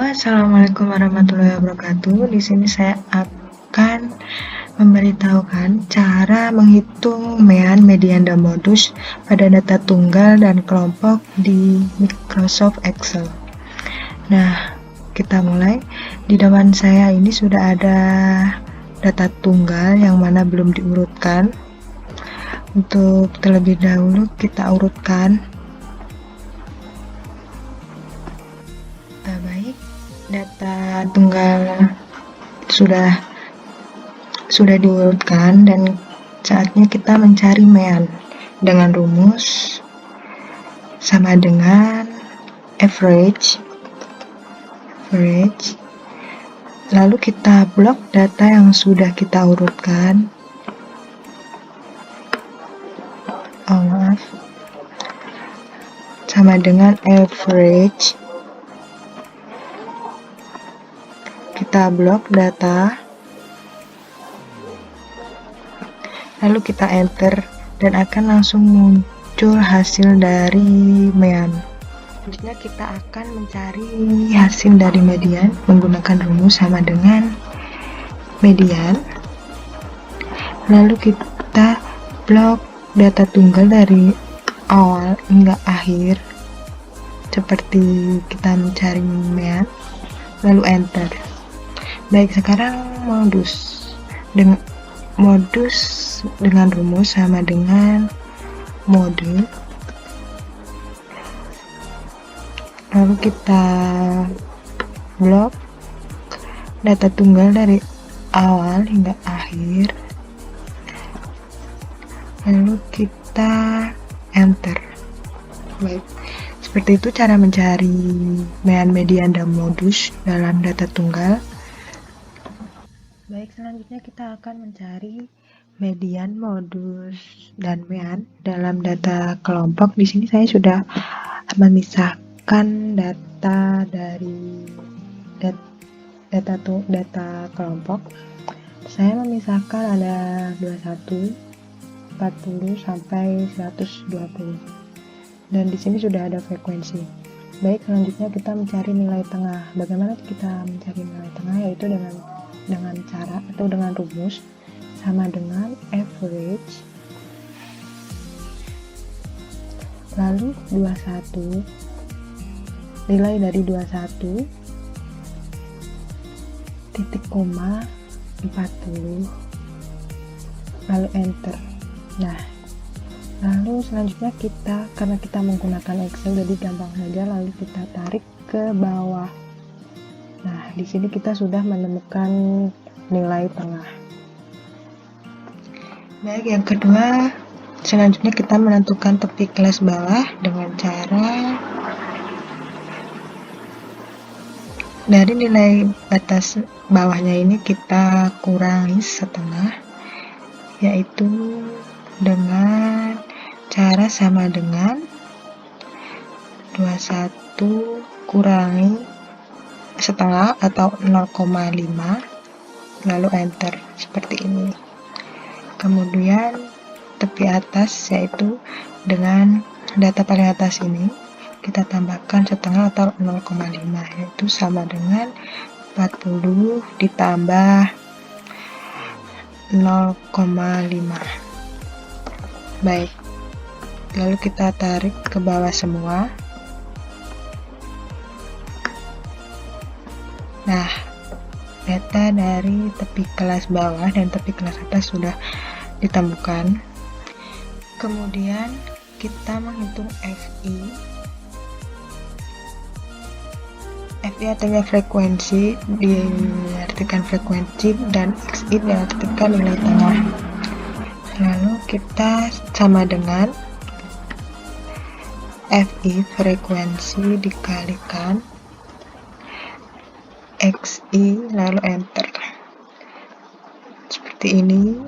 Assalamualaikum warahmatullahi wabarakatuh. Di sini saya akan memberitahukan cara menghitung mean, median, dan modus pada data tunggal dan kelompok di Microsoft Excel. Nah, kita mulai. Di depan saya ini sudah ada data tunggal yang mana belum diurutkan. Untuk terlebih dahulu kita urutkan. Baik, data tunggal sudah diurutkan dan saatnya kita mencari mean dengan rumus sama dengan average. Lalu kita blok data yang sudah kita urutkan. Sama dengan average. Kita blok data, lalu kita enter dan akan langsung muncul hasil dari mean. Selanjutnya kita akan mencari hasil dari median menggunakan rumus sama dengan median. Lalu kita blok data tunggal dari awal hingga akhir seperti kita mencari mean, lalu enter. Baik, sekarang modus dengan rumus sama dengan mode. Lalu kita blok data tunggal dari awal hingga akhir, lalu kita enter. Baik, seperti itu cara mencari mean, median, dan modus dalam data tunggal. Baik, selanjutnya kita akan mencari median, modus, dan mean dalam data kelompok. Di sini saya sudah memisahkan data dari data kelompok. Saya memisahkan ada 21, 40 sampai 120. Dan di sini sudah ada frekuensi. Baik, selanjutnya kita mencari nilai tengah. Bagaimana kita mencari nilai tengah? Yaitu dengan cara atau dengan rumus sama dengan average, lalu 21, nilai dari 21 titik koma 40, lalu enter. Nah, lalu selanjutnya karena kita menggunakan Excel jadi gampang saja, lalu kita tarik ke bawah. Nah, di sini kita sudah menemukan nilai tengah. Baik, yang kedua, selanjutnya kita menentukan tepi kelas bawah dengan cara dari nilai batas bawahnya ini kita kurangi setengah, yaitu dengan cara sama dengan 21 kurangi setengah atau 0,5, lalu enter seperti ini. Kemudian tepi atas, yaitu dengan data paling atas ini kita tambahkan setengah atau 0,5, yaitu sama dengan 40 ditambah 0,5. Baik, lalu kita tarik ke bawah semua. Nah, data dari tepi kelas bawah dan tepi kelas atas sudah ditemukan. Kemudian kita menghitung FI. FI artinya frekuensi, diartikan frekuensi, dan XI diartikan nilai tengah. Lalu kita sama dengan FI frekuensi dikalikan XI, lalu enter seperti ini.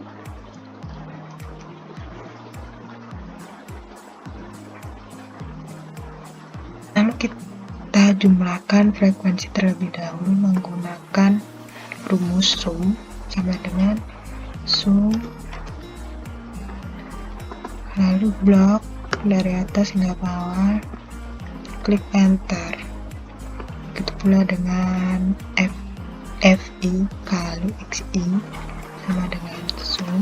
Lalu kita jumlahkan frekuensi terlebih dahulu menggunakan rumus sum sama dengan sum, lalu blok dari atas hingga bawah, klik enter. Begitu pula dengan FI kali XI sama dengan sum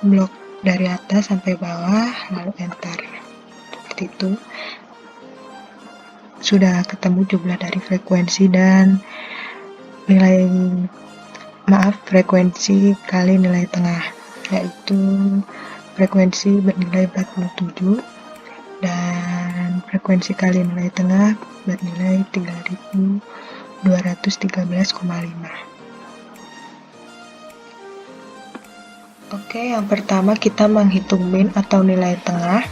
blok dari atas sampai bawah, lalu enter. Seperti itu. Sudah ketemu jumlah dari frekuensi dan nilai, frekuensi kali nilai tengah, yaitu frekuensi bernilai 47 dan frekuensi kali nilai tengah bernilai 3213,5. Oke, yang pertama kita menghitung min atau nilai tengah,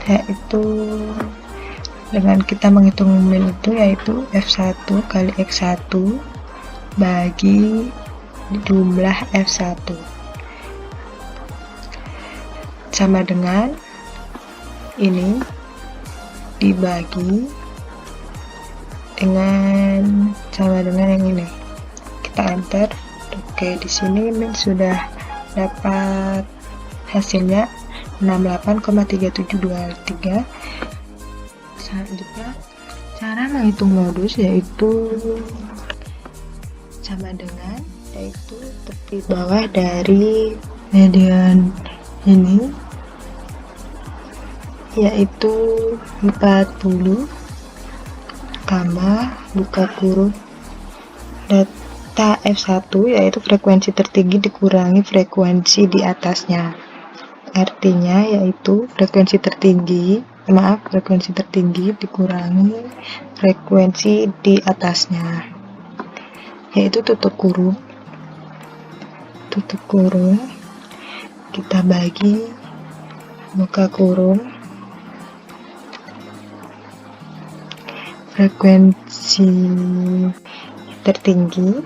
yaitu dengan kita menghitung min itu yaitu F1 kali X1 bagi jumlah F1 sama dengan ini dibagi dengan sama dengan yang ini. Kita enter. Oke, di sini min sudah dapat hasilnya 68,3723. Selanjutnya cara menghitung modus yaitu sama dengan yaitu tepi bawah dari median ini yaitu 40 tambah buka kurung data F1 yaitu frekuensi tertinggi dikurangi frekuensi di atasnya. Artinya yaitu frekuensi tertinggi dikurangi frekuensi di atasnya, yaitu tutup kurung kita bagi buka kurung frekuensi tertinggi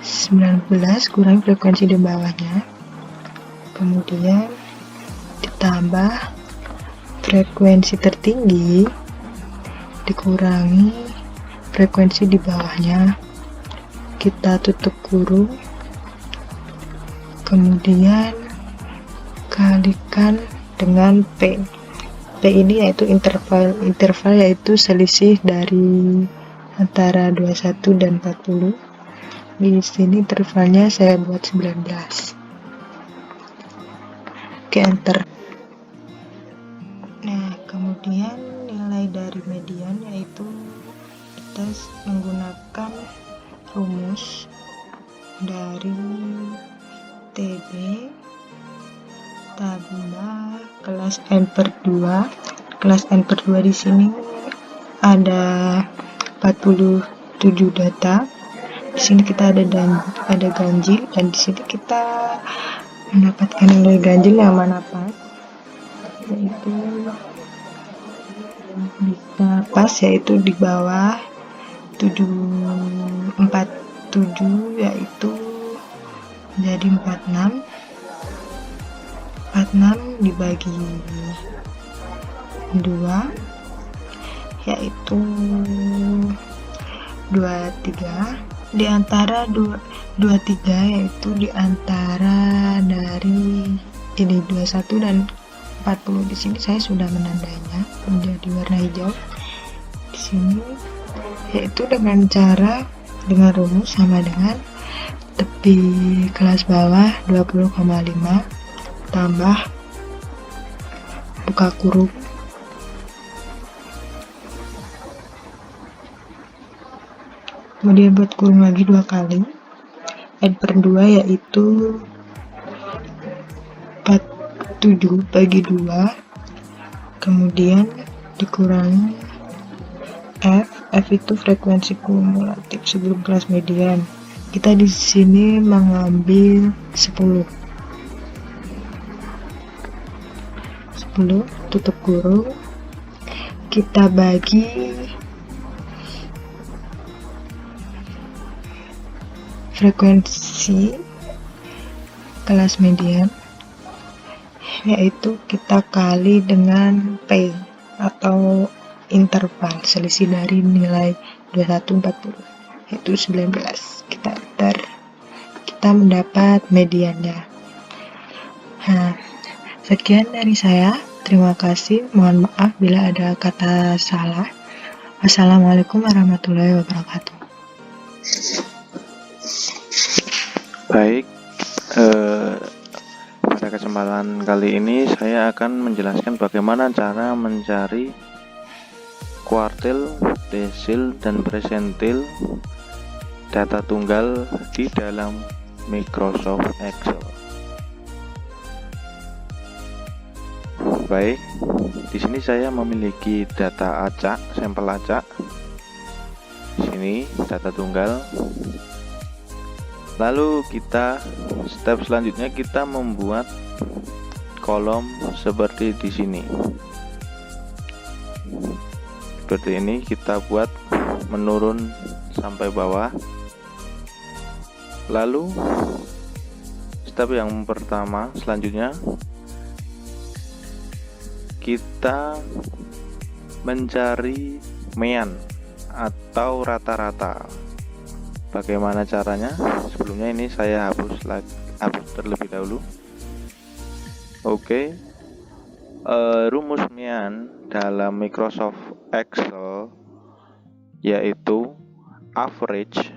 19 kurang frekuensi di bawahnya, kemudian ditambah frekuensi tertinggi dikurangi frekuensi di bawahnya, kita tutup kurung, kemudian kalikan dengan P. P ini yaitu interval yaitu selisih dari antara 21 dan 40. Di sini intervalnya saya buat 19. Oke, enter. Nah, kemudian nilai dari median yaitu kita menggunakan rumus dari TB tambah kelas N/2. Kelas N/2 di sini ada 47 data. Di sini kita ada ganjil dan di sini kita mendapatkan nilai ganjil yang mana pas, yaitu bisa pas yaitu di bawah 747 yaitu jadi 46 dibagi 2 yaitu 23 di antara 23 yaitu di antara dari ini 21 dan 40. Di sini saya sudah menandainya menjadi warna hijau di sini, yaitu dengan rumus sama dengan tepi kelas bawah 20,5 tambah buka kurung kemudian buat kurung lagi 2 kali N/2 yaitu 47 bagi 2 kemudian dikurangi F itu frekuensi kumulatif sebelum kelas median. Kita di sini mengambil 10 tutup kurung, kita bagi frekuensi kelas median yaitu kita kali dengan P atau interval selisih dari nilai 2140 yaitu 19. Kita enter, kita mendapat mediannya. Nah, Sekian dari saya. Terima kasih. Mohon maaf bila ada kata salah. Wassalamualaikum warahmatullahi wabarakatuh. Baik, pada kesempatan kali ini saya akan menjelaskan bagaimana cara mencari kuartil, desil, dan persentil data tunggal di dalam Microsoft Excel. Baik, di sini saya memiliki data acak, sampel acak. Di sini data tunggal. Lalu step selanjutnya kita membuat kolom seperti di sini. Seperti ini kita buat menurun sampai bawah. Lalu step yang pertama selanjutnya kita mencari median atau rata-rata. Bagaimana caranya? Sebelumnya ini saya hapus terlebih dahulu. Oke. Rumus median dalam Microsoft Excel yaitu average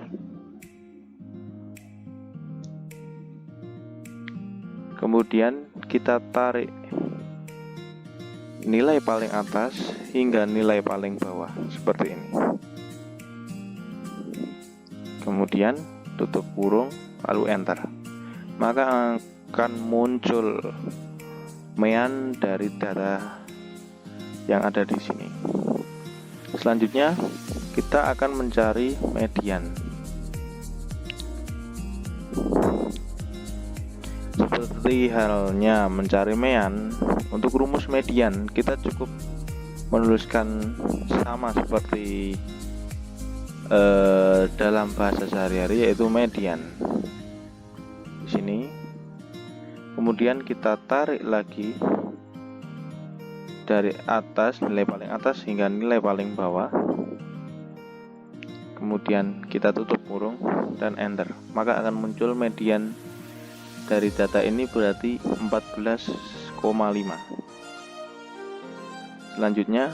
kemudian kita tarik nilai paling atas hingga nilai paling bawah seperti ini. Kemudian tutup kurung lalu enter. Maka akan muncul median dari data yang ada di sini. Selanjutnya kita akan mencari median. Seperti halnya mencari median, untuk rumus median kita cukup menuliskan sama seperti dalam bahasa sehari-hari, yaitu median. Di sini. Kemudian kita tarik lagi dari atas, nilai paling atas hingga nilai paling bawah. Kemudian kita tutup kurung dan enter. Maka akan muncul median dari data ini berarti 14,5. Selanjutnya,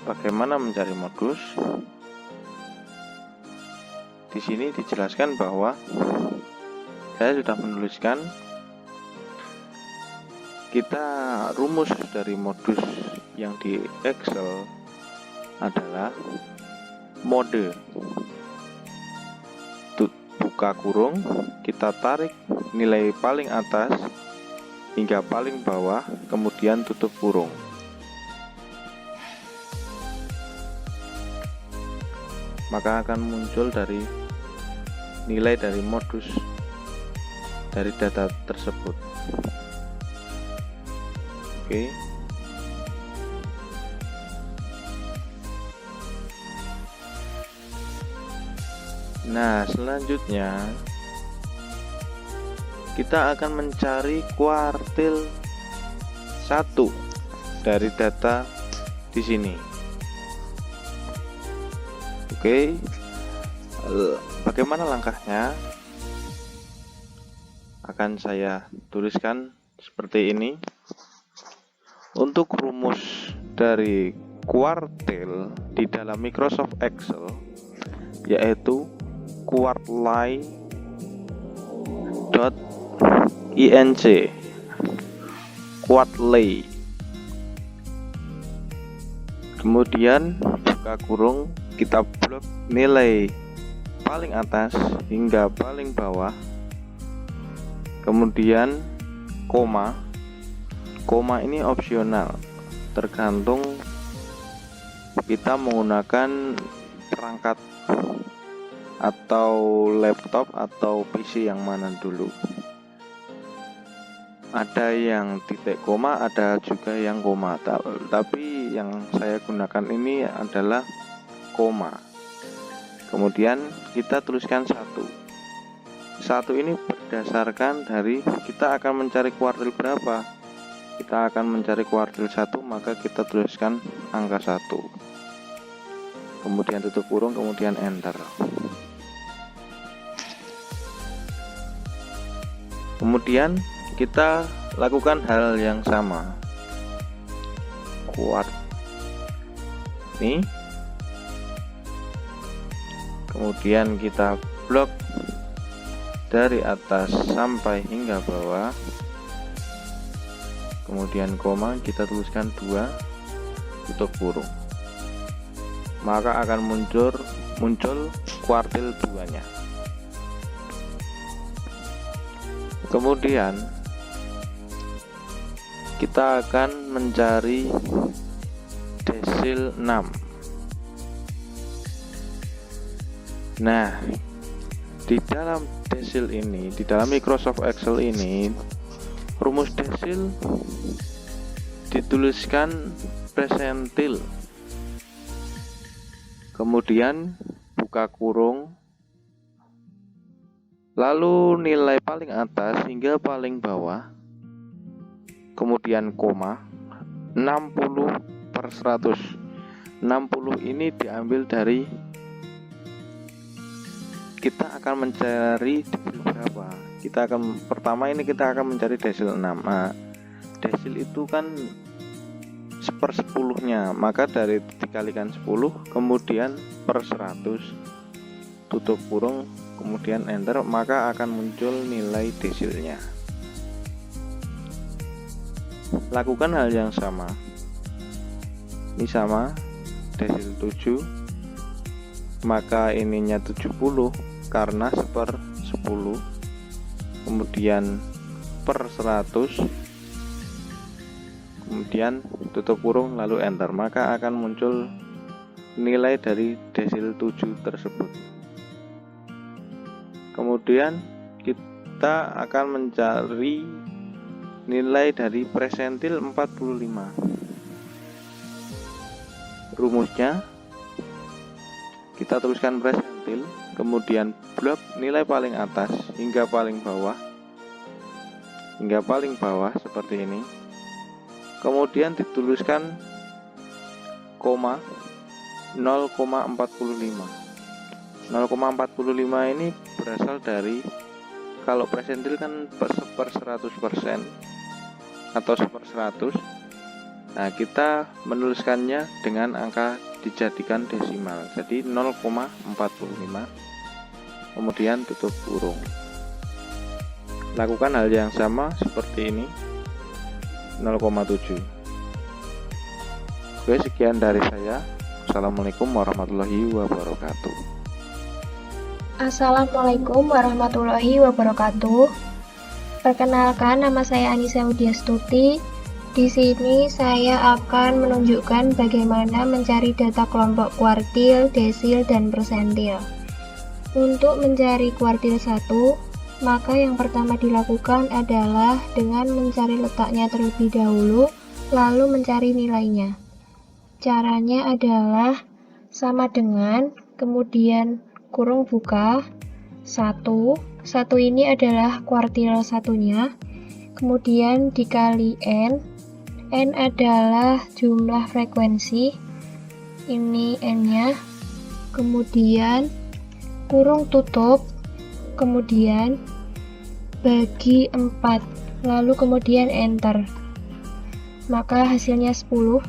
bagaimana mencari modus? Di sini dijelaskan bahwa saya sudah menuliskan rumus dari modus yang di Excel adalah mode. Buka kurung, kita tarik nilai paling atas hingga paling bawah, kemudian tutup kurung. Maka akan muncul dari nilai dari modus dari data tersebut. Oke. Nah, selanjutnya kita akan mencari kuartil 1 dari data di sini. Oke. Bagaimana langkahnya? Akan saya tuliskan seperti ini. Untuk rumus dari kuartil di dalam Microsoft Excel yaitu quartile.inc, quartile. Kemudian buka kurung, kita blok nilai paling atas hingga paling bawah. Kemudian koma ini opsional, tergantung kita menggunakan perangkat atau laptop atau PC yang mana dulu. Ada yang titik koma, ada juga yang koma, tapi yang saya gunakan ini adalah koma. Kemudian kita tuliskan 1 ini berdasarkan dari kita akan mencari kuartil berapa. Kita akan mencari kuartil 1, maka kita tuliskan angka 1. Kemudian tutup kurung, kemudian enter. Kemudian kita lakukan hal yang sama. Kuart ini, kemudian kita blok dari atas sampai hingga bawah, kemudian koma, kita tuliskan 2 tutup kurung, maka akan muncul kuartil 2-nya. Kemudian kita akan mencari desil 6. Nah, di dalam desil ini, di dalam Microsoft Excel ini, rumus desil dituliskan presentil, kemudian buka kurung, lalu nilai paling atas hingga paling bawah, kemudian koma, 60/100. 60 ini diambil dari, kita akan mencari desil berapa. Pertama ini kita akan mencari desil 6. Nah, desil itu kan 1/10-nya, maka dari dikalikan 10 kemudian per 100 tutup kurung, kemudian enter, maka akan muncul nilai desilnya. Lakukan hal yang sama. Ini sama, desil 7, maka ininya 70 karena 1/10, kemudian per 100, kemudian tutup kurung lalu enter, maka akan muncul nilai dari desil 7 tersebut. Kemudian kita akan mencari nilai dari presentil 45. Rumusnya kita tuliskan presentil, kemudian blok nilai paling atas hingga paling bawah, seperti ini. Kemudian dituliskan koma 0,45. 0,45 ini berasal dari, kalau presentil kan per 100% atau 1/100. Nah, kita menuliskannya dengan angka dijadikan desimal, jadi 0,45, kemudian tutup kurung. Lakukan hal yang sama seperti ini, 0,7. Oke, sekian dari saya. Assalamualaikum warahmatullahi wabarakatuh. Assalamualaikum warahmatullahi wabarakatuh. Perkenalkan, nama saya Anissa Widyastuti. Di sini saya akan menunjukkan bagaimana mencari data kelompok kuartil, desil, dan persentil. Untuk mencari kuartil 1, maka yang pertama dilakukan adalah dengan mencari letaknya terlebih dahulu, lalu mencari nilainya. Caranya adalah sama dengan, kemudian kurung buka, 1 ini adalah kuartil satunya, kemudian dikali N adalah jumlah frekuensi, ini N-nya, kemudian kurung tutup, kemudian bagi 4, lalu kemudian enter, maka hasilnya 10.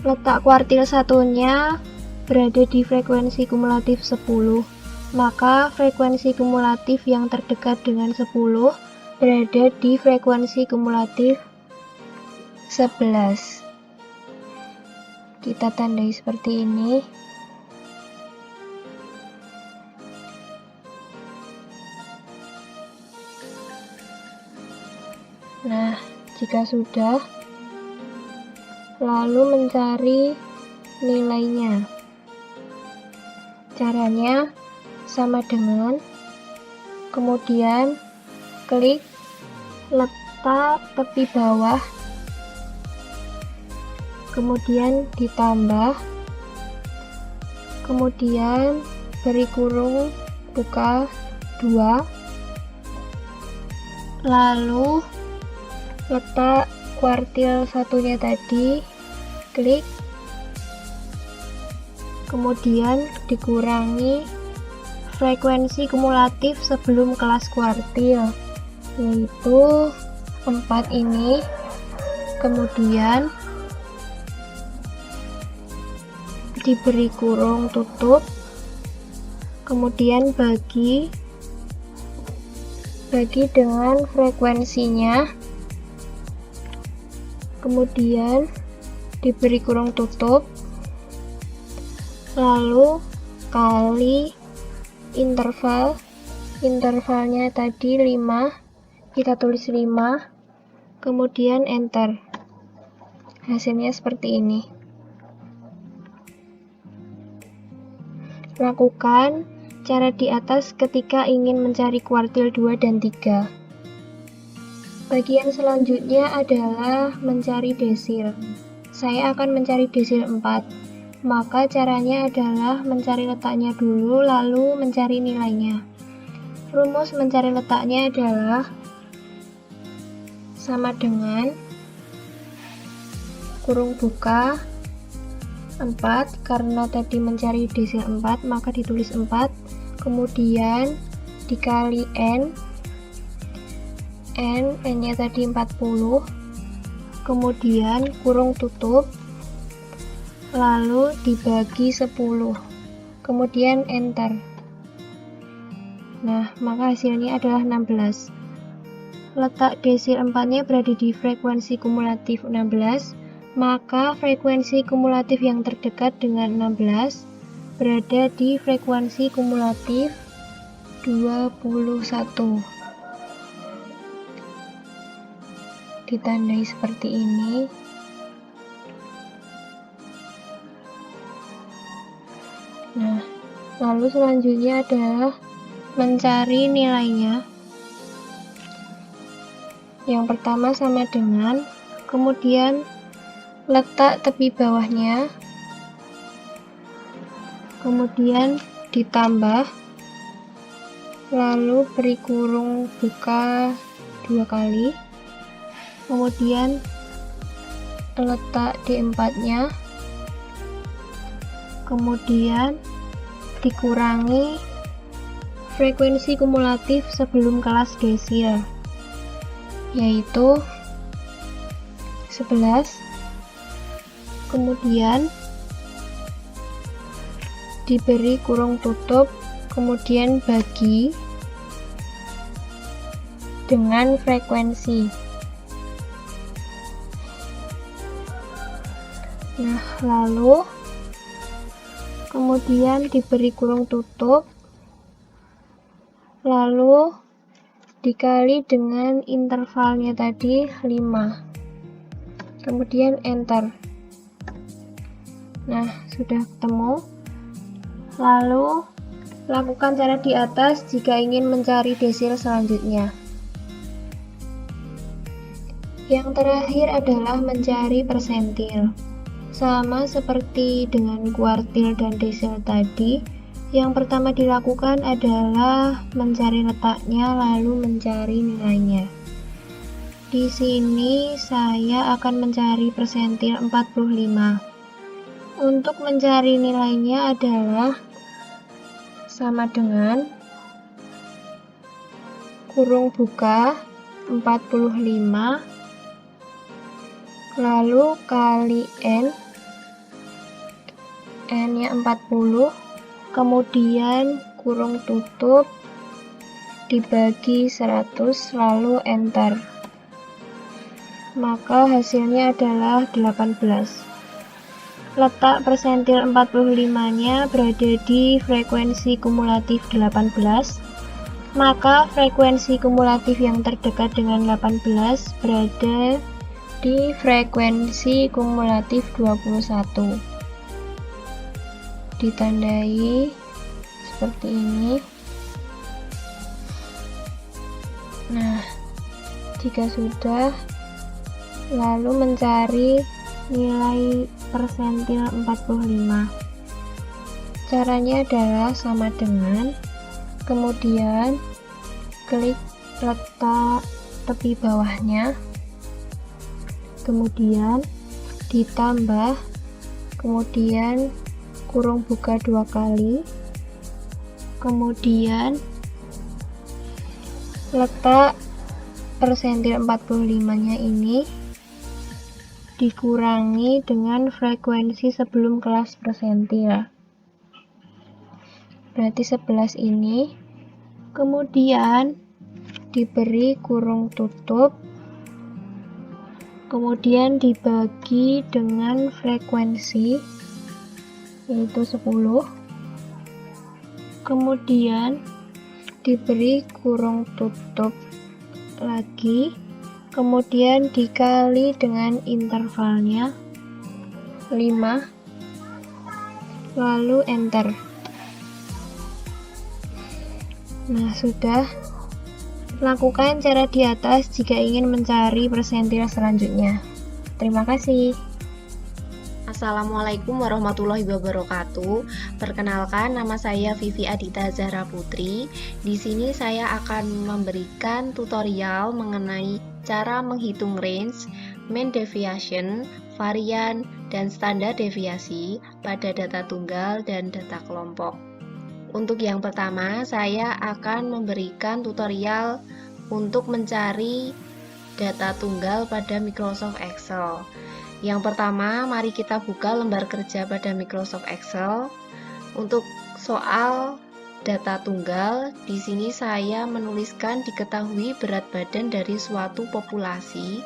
Letak kuartil satunya berada di frekuensi kumulatif 10, maka frekuensi kumulatif yang terdekat dengan 10 berada di frekuensi kumulatif 11. Kita tandai seperti ini. Nah, jika sudah, lalu mencari nilainya. Caranya sama dengan, kemudian klik letak tepi bawah, kemudian ditambah, kemudian beri kurung buka 2, lalu letak kuartil satunya tadi, klik, kemudian dikurangi frekuensi kumulatif sebelum kelas kuartil, yaitu 4 ini, kemudian diberi kurung tutup, kemudian bagi dengan frekuensinya, kemudian diberi kurung tutup, lalu kali intervalnya tadi 5, kita tulis 5, kemudian enter. Hasilnya seperti ini. Lakukan cara di atas ketika ingin mencari kuartil 2 dan 3. Bagian selanjutnya adalah mencari desil. Saya akan mencari desil 4. Maka caranya adalah mencari letaknya dulu, lalu mencari nilainya. Rumus mencari letaknya adalah sama dengan kurung buka 4, karena tadi mencari desil 4 maka ditulis 4, kemudian dikali n nya tadi 40, kemudian kurung tutup, lalu dibagi 10, kemudian enter. Nah, maka hasilnya adalah 16. Letak desil 4-nya berada di frekuensi kumulatif 16, maka frekuensi kumulatif yang terdekat dengan 16 berada di frekuensi kumulatif 21. Ditandai seperti ini. Nah, lalu selanjutnya adalah mencari nilainya. Yang pertama sama dengan, kemudian letak tepi bawahnya, kemudian ditambah, lalu beri kurung buka 2 kali, kemudian letak D4-nya, kemudian dikurangi frekuensi kumulatif sebelum kelas desil, yaitu 11, kemudian diberi kurung tutup, kemudian bagi dengan frekuensi. Nah, lalu kemudian diberi kurung tutup, lalu dikali dengan intervalnya tadi 5, kemudian enter. Nah, sudah ketemu. Lalu lakukan cara di atas jika ingin mencari desil selanjutnya. Yang terakhir adalah mencari persentil. Sama seperti dengan kuartil dan desil tadi, yang pertama dilakukan adalah mencari letaknya lalu mencari nilainya. Di sini saya akan mencari persentil 45. Untuk mencari nilainya adalah sama dengan kurung buka 45, lalu kali n-nya 40, kemudian kurung tutup dibagi 100, lalu enter. Maka hasilnya adalah 18. Letak persentil 45-nya berada di frekuensi kumulatif 18, maka frekuensi kumulatif yang terdekat dengan 18 berada di frekuensi kumulatif 21. Ditandai seperti ini. Nah, jika sudah, lalu mencari nilai persentil 45. Caranya adalah sama dengan, kemudian klik letak tepi bawahnya, kemudian ditambah, kemudian kurung buka 2 kali, kemudian letak persentil 45-nya ini dikurangi dengan frekuensi sebelum kelas persentil. Berarti 11 ini. Kemudian diberi kurung tutup. Kemudian dibagi dengan frekuensi yaitu 10. Kemudian diberi kurung tutup lagi, kemudian dikali dengan intervalnya 5, lalu enter. Nah, sudah. Lakukan cara di atas jika ingin mencari persentil selanjutnya. Terima kasih. Assalamualaikum warahmatullahi wabarakatuh. Perkenalkan, nama saya Vivi Adita Zahra Putri. Di sini saya akan memberikan tutorial mengenai cara menghitung range, mean deviation, varian, dan standar deviasi pada data tunggal dan data kelompok. Untuk yang pertama, saya akan memberikan tutorial untuk mencari data tunggal pada Microsoft Excel. Yang pertama, mari kita buka lembar kerja pada Microsoft Excel. Untuk soal data tunggal, di sini saya menuliskan diketahui berat badan dari suatu populasi,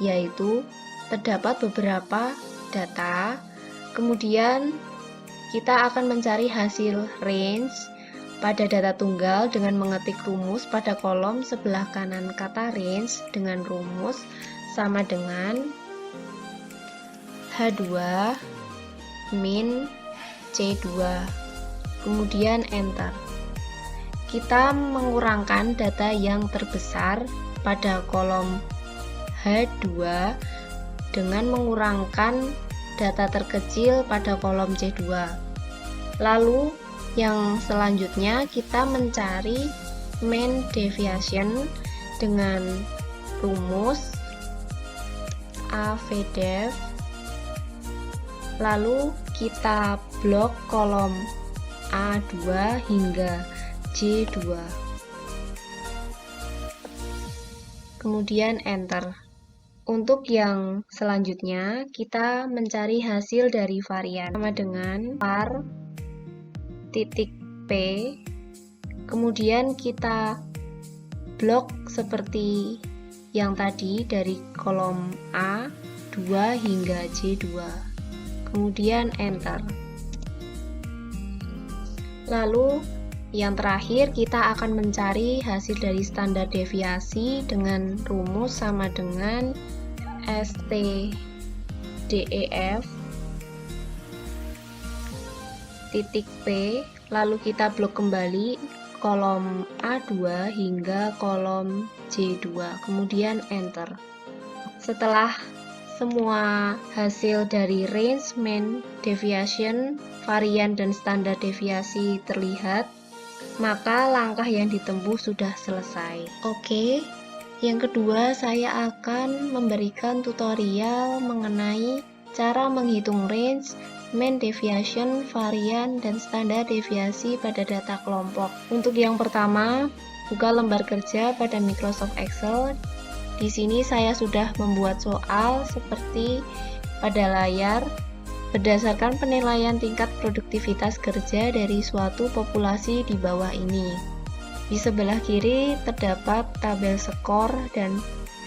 yaitu terdapat beberapa data. Kemudian kita akan mencari hasil range pada data tunggal dengan mengetik rumus pada kolom sebelah kanan kata range dengan rumus sama dengan H2 min C2, kemudian enter. Kita mengurangkan data yang terbesar pada kolom H2 dengan mengurangkan data terkecil pada kolom C2. Lalu yang selanjutnya kita mencari mean deviation dengan rumus AVDEV. Lalu kita blok kolom A2 hingga J2. Kemudian enter. Untuk yang selanjutnya kita mencari hasil dari varian sama dengan var titik P. Kemudian kita blok seperti yang tadi dari kolom A2 hingga J2. Kemudian enter. Lalu yang terakhir kita akan mencari hasil dari standar deviasi dengan rumus sama dengan STDEF titik P, lalu kita blok kembali kolom A2 hingga kolom J2, kemudian enter. Setelah semua hasil dari range, mean deviation, varian, dan standar deviasi terlihat, maka langkah yang ditempuh sudah selesai. Oke, yang kedua saya akan memberikan tutorial mengenai cara menghitung range, mean deviation, varian, dan standar deviasi pada data kelompok. Untuk yang pertama, buka lembar kerja pada Microsoft Excel. Di sini saya sudah membuat soal seperti pada layar berdasarkan penilaian tingkat produktivitas kerja dari suatu populasi di bawah ini. Di sebelah kiri terdapat tabel skor dan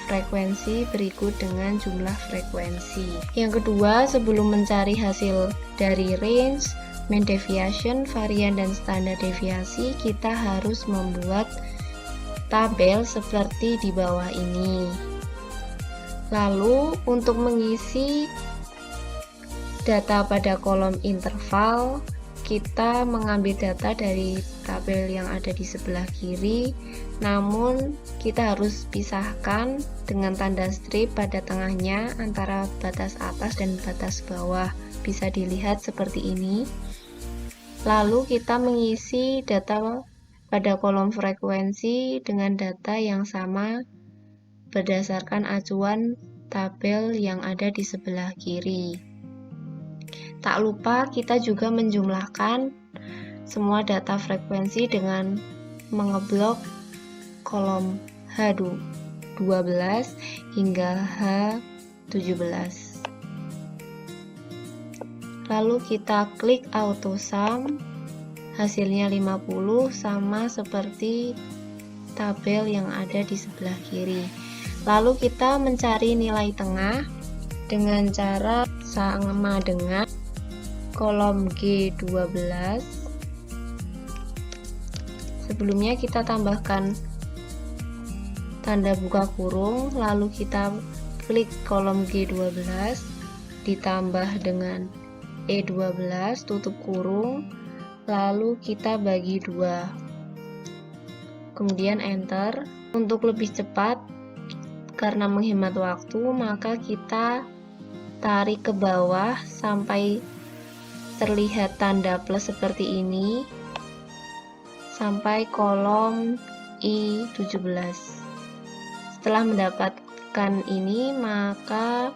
frekuensi berikut dengan jumlah frekuensi. Yang kedua, sebelum mencari hasil dari range, mean deviation, varian, dan standar deviasi, kita harus membuat tabel seperti di bawah ini. Lalu untuk mengisi data pada kolom interval, kita mengambil data dari tabel yang ada di sebelah kiri, namun kita harus pisahkan dengan tanda strip pada tengahnya antara batas atas dan batas bawah. Bisa dilihat seperti ini. Lalu kita mengisi data pada kolom frekuensi dengan data yang sama berdasarkan acuan tabel yang ada di sebelah kiri. Tak lupa kita juga menjumlahkan semua data frekuensi dengan mengeblok kolom H2 H12 hingga H17. Lalu kita klik auto sum, hasilnya 50 sama seperti tabel yang ada di sebelah kiri. Lalu kita mencari nilai tengah dengan cara sama dengan kolom G12. Sebelumnya kita tambahkan tanda buka kurung, lalu kita klik kolom G12 ditambah dengan E12 tutup kurung, lalu kita bagi 2, kemudian enter. Untuk lebih cepat karena menghemat waktu, maka kita tarik ke bawah sampai terlihat tanda plus seperti ini sampai kolom I17. Setelah mendapatkan ini, maka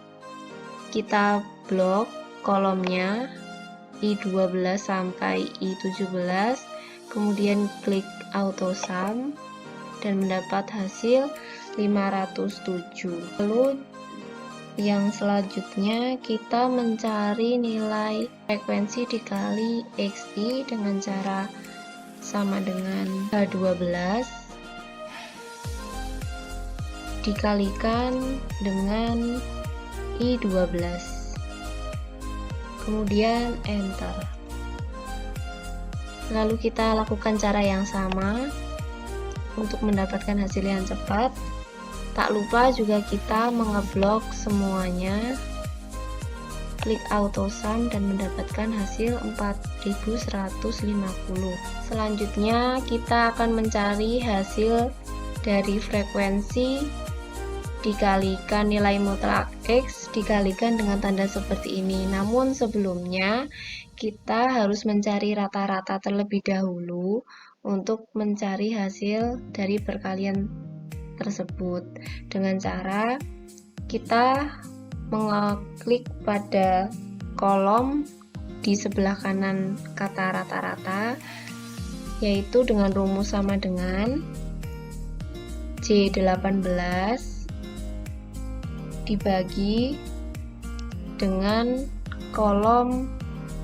kita blok kolomnya I12 sampai I17, kemudian klik auto sum dan mendapat hasil 507. Lalu yang selanjutnya kita mencari nilai frekuensi dikali XI dengan cara sama dengan H12 dikalikan dengan I12, kemudian enter. Lalu kita lakukan cara yang sama untuk mendapatkan hasil yang cepat. Tak lupa juga kita mengeblok semuanya, klik auto sum dan mendapatkan hasil 4150. Selanjutnya kita akan mencari hasil dari frekuensi dikalikan nilai mutlak X dikalikan dengan tanda seperti ini. Namun sebelumnya kita harus mencari rata-rata terlebih dahulu untuk mencari hasil dari perkalian tersebut dengan cara kita mengklik pada kolom di sebelah kanan kata rata-rata, yaitu dengan rumus sama dengan J18 dibagi dengan kolom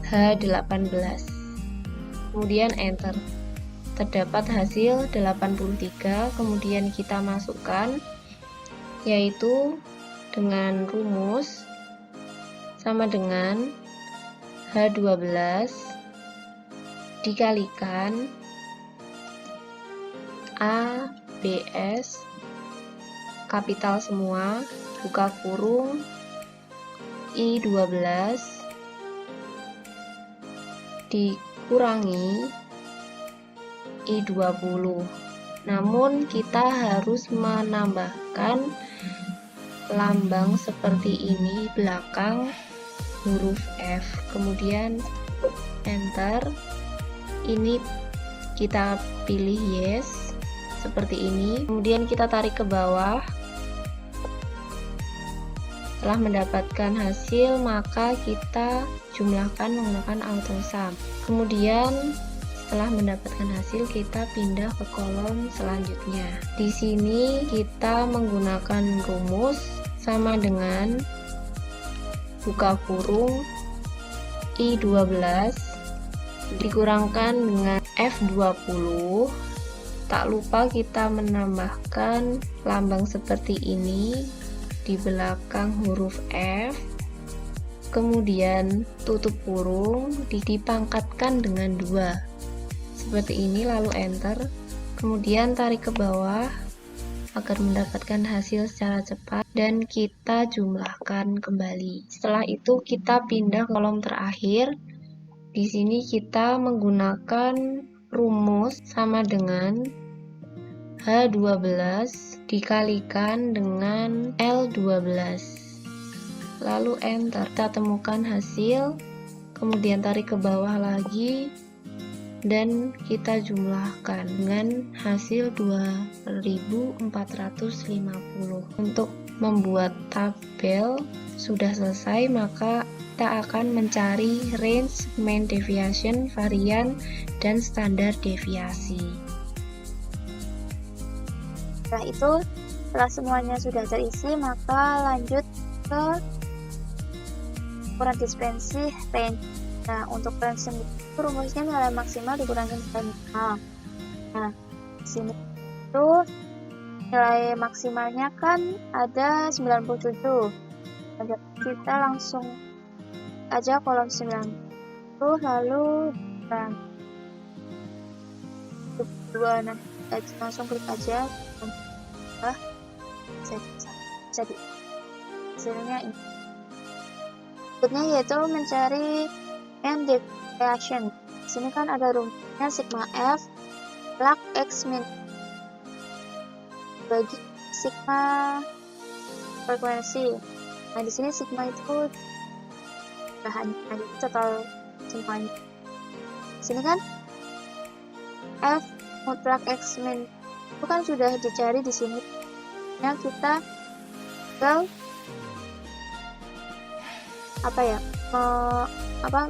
H18, kemudian enter. Terdapat hasil 83, kemudian kita masukkan, yaitu dengan rumus sama dengan H12 dikalikan ABS kapital semua buka kurung I12 dikurangi I20. Namun kita harus menambahkan lambang seperti ini belakang huruf F, kemudian enter. Ini kita pilih yes seperti ini, kemudian kita tarik ke bawah. Setelah mendapatkan hasil, maka kita jumlahkan menggunakan auto sum. Kemudian setelah mendapatkan hasil, kita pindah ke kolom selanjutnya. Di sini kita menggunakan rumus sama dengan buka kurung I12 dikurangkan dengan F20. Tak lupa kita menambahkan lambang seperti ini di belakang huruf F, kemudian tutup kurung dipangkatkan dengan 2 seperti ini, lalu enter. Kemudian tarik ke bawah agar mendapatkan hasil secara cepat dan kita jumlahkan kembali. Setelah itu kita pindah ke kolom terakhir. Di sini kita menggunakan rumus sama dengan H12 dikalikan dengan L12, lalu enter. Kita temukan hasil, kemudian tarik ke bawah lagi dan kita jumlahkan dengan hasil 2450. Untuk membuat tabel sudah selesai, maka kita akan mencari range, mean deviation, varian, dan standar deviasi. Setelah itu Setelah semuanya sudah terisi, maka lanjut ke ukuran dispensi range. Nah, untuk range itu rumusnya nilai maksimal dikurangi nilai minimal. Nah, di sini itu nilai maksimalnya kan ada 97. Jadi kita langsung aja kolom 90, lalu dan 2, nanti langsung klik aja. Jadi hasilnya ini. Berikutnya yaitu mencari end deviation. Di sini kan ada rumusnya sigma f plug x min bagi sigma frekuensi. Nah, di sini sigma itu bahannya total semuanya. Di sini kan f mutlak x min itu kan sudah dicari di sini. Nah, kita tinggal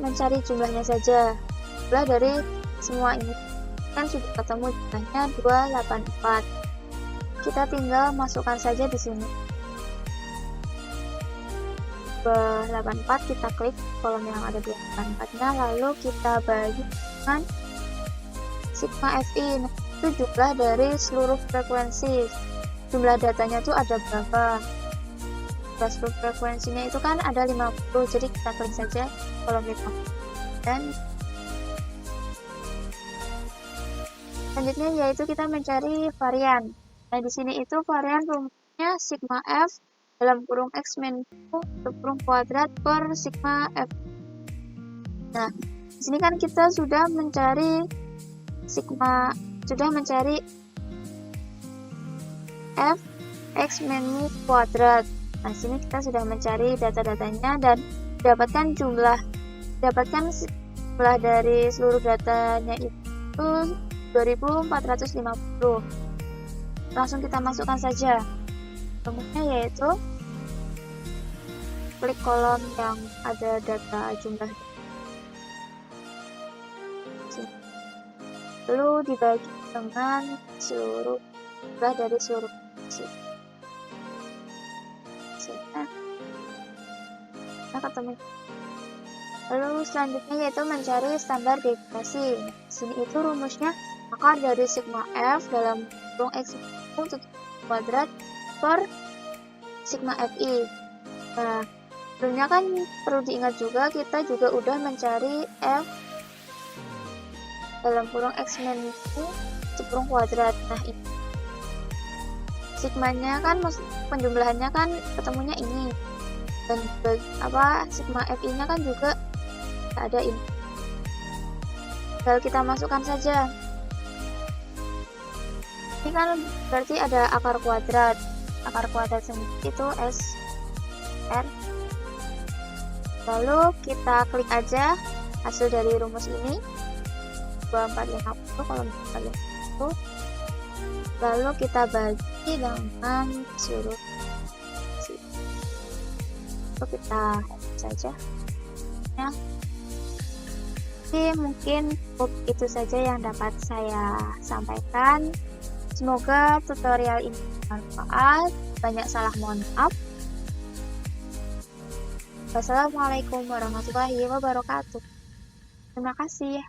mencari jumlahnya saja. Jumlah dari semua ini kan sudah ketemu jumlahnya 284. Kita tinggal masukkan saja di sini 284, kita klik kolom yang ada 284-nya, lalu kita bagi dengan sigma fi. Itu jumlah dari seluruh frekuensi. Jumlah datanya itu ada berapa? Seluruh frekuensinya itu kan ada 50, jadi kita klik saja kolom 50. Dan selanjutnya yaitu kita mencari varian. Nah, di sini itu varian rumusnya sigma f dalam kurung x min kurung kuadrat per sigma f. Nah, di sini kan kita sudah mencari f x min kuadrat. Nah, sini kita sudah mencari data-datanya dan dapatkan jumlah dari seluruh datanya itu 2450. Langsung kita masukkan saja. Rumusnya yaitu klik kolom yang ada data jumlah, lalu dibagi dengan seluruh jumlah dari seluruh frekuensi. Nah, ketemu. Lalu selanjutnya yaitu mencari standar deviasi. Di sini itu rumusnya akar dari sigma f dalam kurung x kuadrat per sigma fi. Nah, sebelumnya kan perlu diingat juga, kita juga udah mencari f dalam kurung x min kurung kuadrat. Nah, ini sigmanya kan penjumlahannya kan ketemunya ini, dan sigma fi nya kan juga ada ini. Tinggal kita masukkan saja. Ini kan berarti ada akar kuadrat sendiri itu s r. Lalu kita klik aja hasil dari rumus ini 2450 kalau 450. Lalu kita bagi dengan seluruh sini. Lalu kita saja. Ya. Jadi mungkin cukup itu saja yang dapat saya sampaikan. Semoga tutorial ini bermanfaat. Banyak salah mohon maaf. Wassalamualaikum warahmatullahi wabarakatuh. Terima kasih.